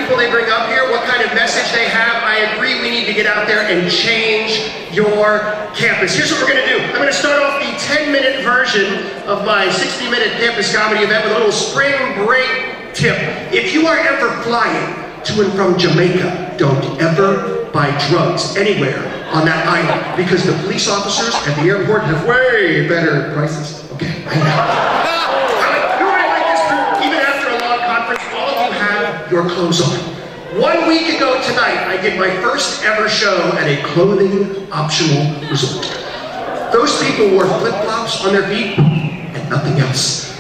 people they bring up here, what kind of message they have. I agree we need to get out there and change your campus. Here's what we're going to do. I'm going to start off the 10-minute version of my 60-minute campus comedy event with a little spring break tip. If you are ever flying to and from Jamaica, don't ever buy drugs anywhere on that island, because the police officers at the airport have way better prices. Okay, I know. Your clothes on. 1 week ago tonight, I did my first ever show at a clothing optional resort. Those people wore flip-flops on their feet and nothing else.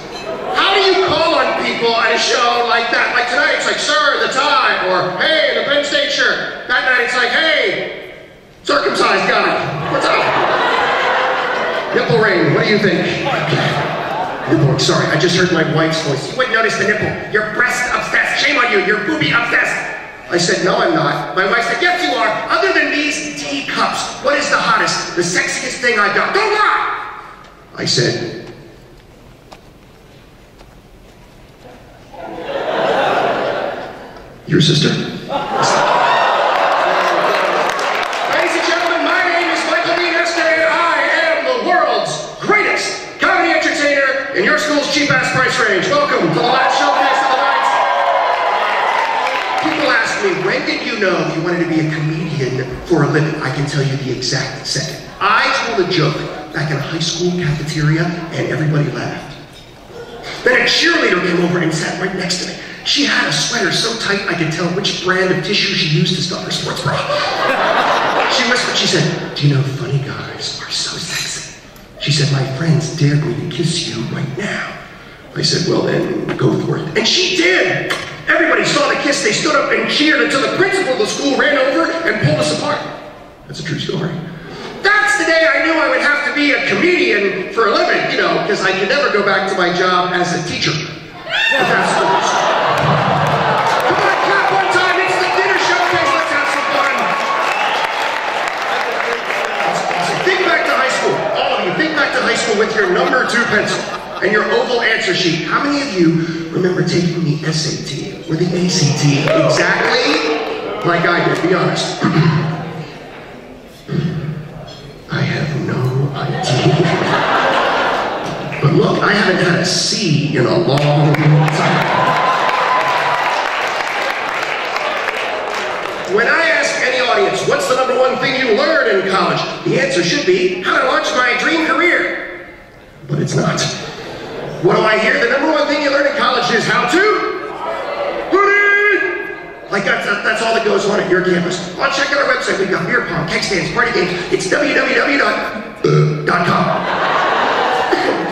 How do you call on people at a show like that? Like tonight, it's like, sir, the tie, or hey, the Penn State shirt. That night, it's like, hey, circumcised guy, what's up? Nipple ring, what do you think? Nipple, sorry, I just heard my wife's voice. You wouldn't notice the nipple. Your breast obsessed. Shame on you. You're booby obsessed. I said, no, I'm not. My wife said, yes, you are. Other than these D cups, what is the hottest, the sexiest thing I've got? Don't lie! I said, your sister? Ladies and gentlemen, my name is Michael Dean Ester, and I am the world's greatest comedy entertainer in your school's cheap-ass price range. Welcome to the last showcase of the night. People ask me, when did you know you wanted to be a comedian for a living? I can tell you the exact second. I told a joke back in a high school cafeteria, and everybody laughed. Then a cheerleader came over and sat right next to me. She had a sweater so tight I could tell which brand of tissue she used to stuff her sports bra. She whispered, she said, do you know funny guys are so sexy? She said, my friends dared me to kiss you right now. I said, well then, go for it. And she did! Everybody saw the kiss, they stood up and cheered until the principal of the school ran over and pulled us apart. That's a true story. That's the day I knew I would have to be a comedian for a living, you know, because I could never go back to my job as a teacher. But that's the story. Come on, clap one time, it's the dinner showcase, let's have some fun. Think back to high school, all of you, think back to high school with your number 2 pencil and your oval answer sheet. How many of you remember taking the SAT or the ACT exactly like I did? Be honest. I have no idea. But look, I haven't had a C in a long time. When I ask any audience, what's the #1 thing you learned in college? The answer should be, how to launch my dream career. But it's not. What do I hear? The #1 thing you learn in college is how to like that's all that goes on at your campus. Well, check out our website. We've got beer pong, keg stands, party games. It's www.com.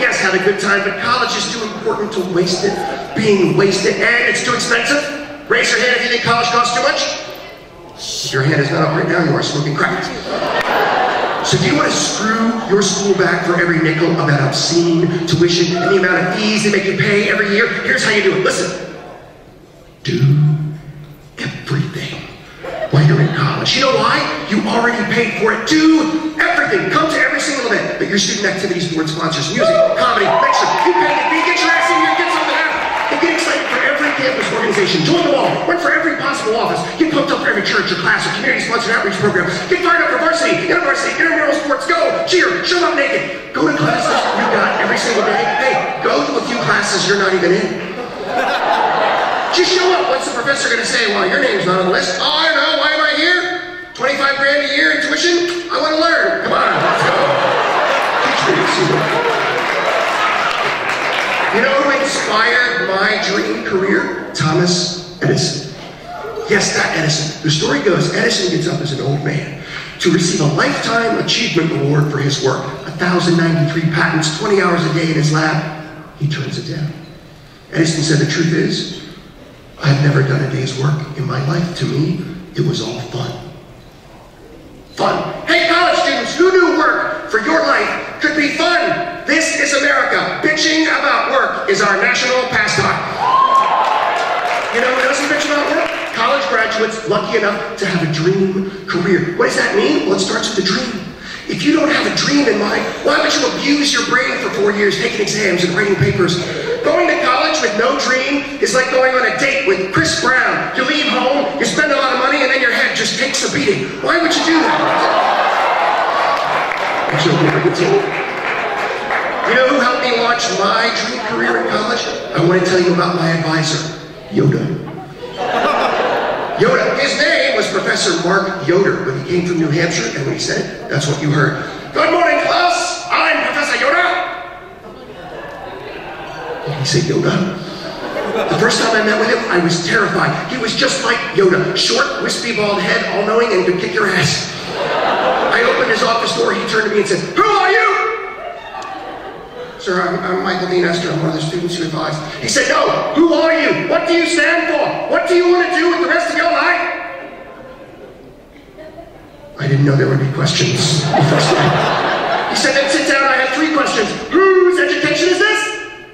Yes, had a good time, but college is too important to waste it being wasted, and it's too expensive. Raise your hand if you think college costs too much. If your hand is not up right now, you are smoking crack. So do you want to screw your school back for every nickel of that obscene tuition and the amount of fees they make you pay every year? Here's how you do it. Listen. Do everything while you're in college. You know why? You already paid for it. Do everything. Come to every single event that your student activities board sponsors. Music, comedy, lecture. You pay the fee. Get your ass in here. Get something out. And get excited for every campus organization. Join them all. Run for every possible office. Get pumped up for every church or class or community-sponsored outreach program. Get fired up for varsity, university, intramural sports. Go, cheer, show up naked. Go to classes you got every single day. Hey, go to a few classes you're not even in. Just show up. What's the professor going to say? Well, your name's not on the list. Oh, I don't know. Why am I here? 25 grand a year in tuition? I want to learn. Come on, let's go. Teach me. You know who inspired my dream career? Thomas Edison. Yes, that Edison. The story goes, Edison gets up as an old man to receive a Lifetime Achievement Award for his work. 1,093 patents, 20 hours a day in his lab. He turns it down. Edison said, the truth is, I've never done a day's work in my life. To me, it was all fun. Fun. Hey, college students, who knew work for your life could be fun? This is America. Bitching about work is our national pastime. You know who doesn't bitch about work? College graduates lucky enough to have a dream career. What does that mean? Well, it starts with a dream. If you don't have a dream in mind, why would you abuse your brain for 4 years taking exams and writing papers? Going to college with no dream is like going on a date with Chris Brown. You leave home, you spend a lot of money, and then your head just takes a beating. Why would you do that? You know who helped me launch my dream career in college? I want to tell you about my advisor, Yoda. Yoda, his name was Professor Mark Yoder, but he came from New Hampshire, and when he said it, that's what you heard. Good morning, class. I'm Professor Yoda. And he said, Yoda. The first time I met with him, I was terrified. He was just like Yoda, short, wispy, bald head, all-knowing, and could kick your ass. I opened his office door, he turned to me and said, who are you? Sir, I'm Michael Dean Ester. I'm one of the students you advised. He said, no, who are you? What do you stand for? What do you want to do with the rest of your life? I didn't know there would be questions the first day. He said, then sit down, I have 3 questions. Whose education is this?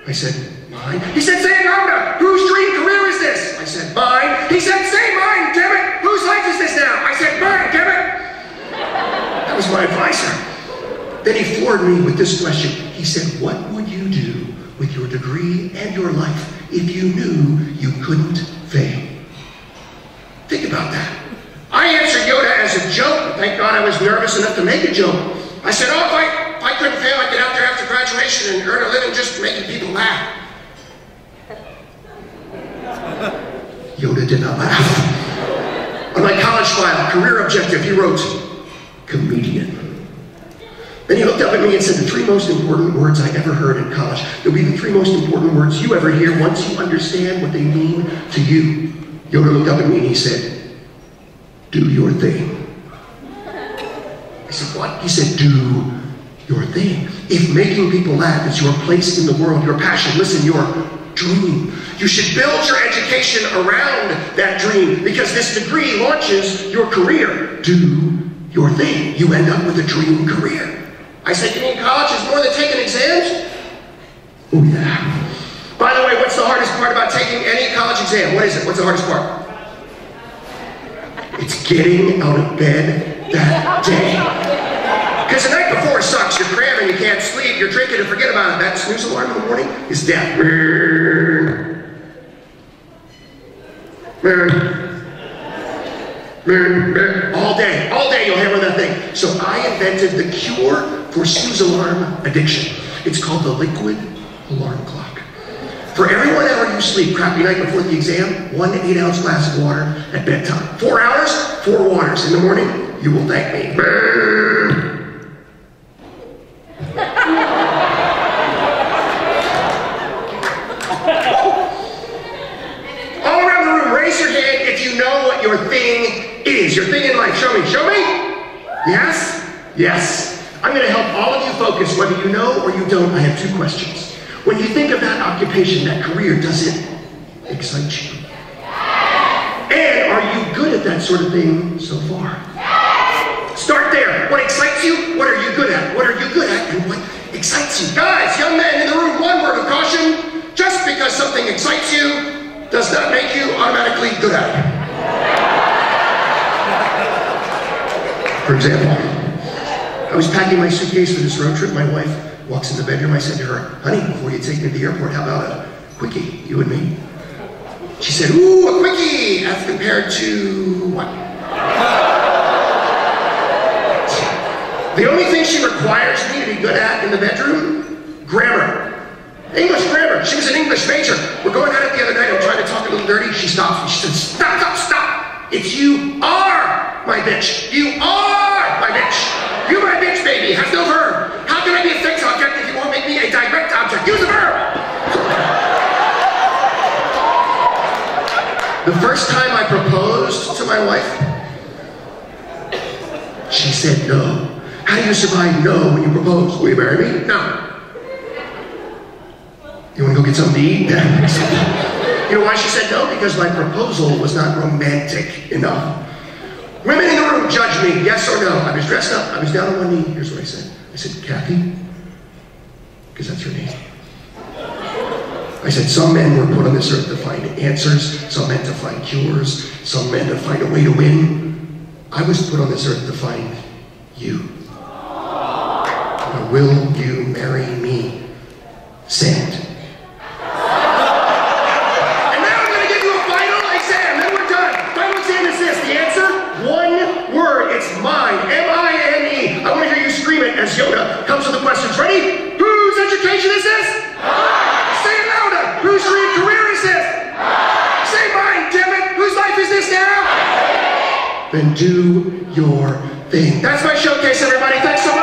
I said, mine. He said, say it louder. Whose dream career is this? I said, mine. He said, say mine, damn it. Whose life is this now? I said, mine, damn it. That was my advisor. Then he floored me with this question. He said, what would you do with your degree and your life if you knew you couldn't fail? Think about that. I answered Yoda as a joke. Thank God I was nervous enough to make a joke. I said, oh, if I couldn't fail, I'd get out there after graduation and earn a living just making people laugh. Yoda did not laugh. On my college file, career objective, he wrote, comedian. Then he looked up at me and said, the 3 most important words I ever heard in college. They'll be the 3 most important words you ever hear once you understand what they mean to you. Yoda looked up at me and he said, do your thing. I said, what? He said, do your thing. If making people laugh is your place in the world, your passion, listen, your dream, you should build your education around that dream because this degree launches your career. Do your thing. You end up with a dream career. I said, you mean college is more than taking exams? Oh yeah. By the way, what's the hardest part about taking any college exam? What is it? What's the hardest part? It's getting out of bed that day. Because the night before sucks. You're cramming, you can't sleep, you're drinking and forget about it. That snooze alarm in the morning is death. All day you'll hammer that thing. So I invented the cure for snooze alarm addiction. It's called the liquid alarm clock. For every 1 hour you sleep, crappy night before the exam, 1 8-ounce glass of water at bedtime. 4 hours, 4 waters. In the morning, you will thank me. All around the room, raise your hand if you know what your thing is. Your thing in life. Show me. Show me? Yes? Yes. I'm going to help all of you focus, whether you know or you don't. I have 2 questions. When you think of that occupation, that career, does it excite you? And are you good at that sort of thing so far? Start there. What excites you? What are you good at? What are you good at? And what excites you? Guys, young men in the room, 1 word of caution. Just because something excites you does not make you automatically good at it. For example, I was packing my suitcase for this road trip. My wife walks in the bedroom. I said to her, honey, before you take me to the airport, how about a quickie, you and me? She said, ooh, a quickie, as compared to what? The only thing she requires me to be good at in the bedroom, grammar. English grammar. She was an English major. We're going at it the other night. I'm trying to talk a little dirty. She stops me. She said, stop, stop, stop. It's you are my bitch. You are my bitch. You my bitch, baby. Has no verb. How can I be a fixed object if you won't make me a direct object? Use a verb. The first time I proposed to my wife, she said no. How do you survive no when you propose? Will you marry me? No. You want to go get something to eat? You know why she said no? Because my proposal was not romantic enough. Women in the room, judge me, yes or no. I was dressed up, I was down on one knee. Here's what I said. I said, Kathy, because that's her name. I said, some men were put on this earth to find answers, some men to find cures, some men to find a way to win. I was put on this earth to find you. Now, will you marry me? Send. then do your thing. That's my showcase, everybody. Thanks so much.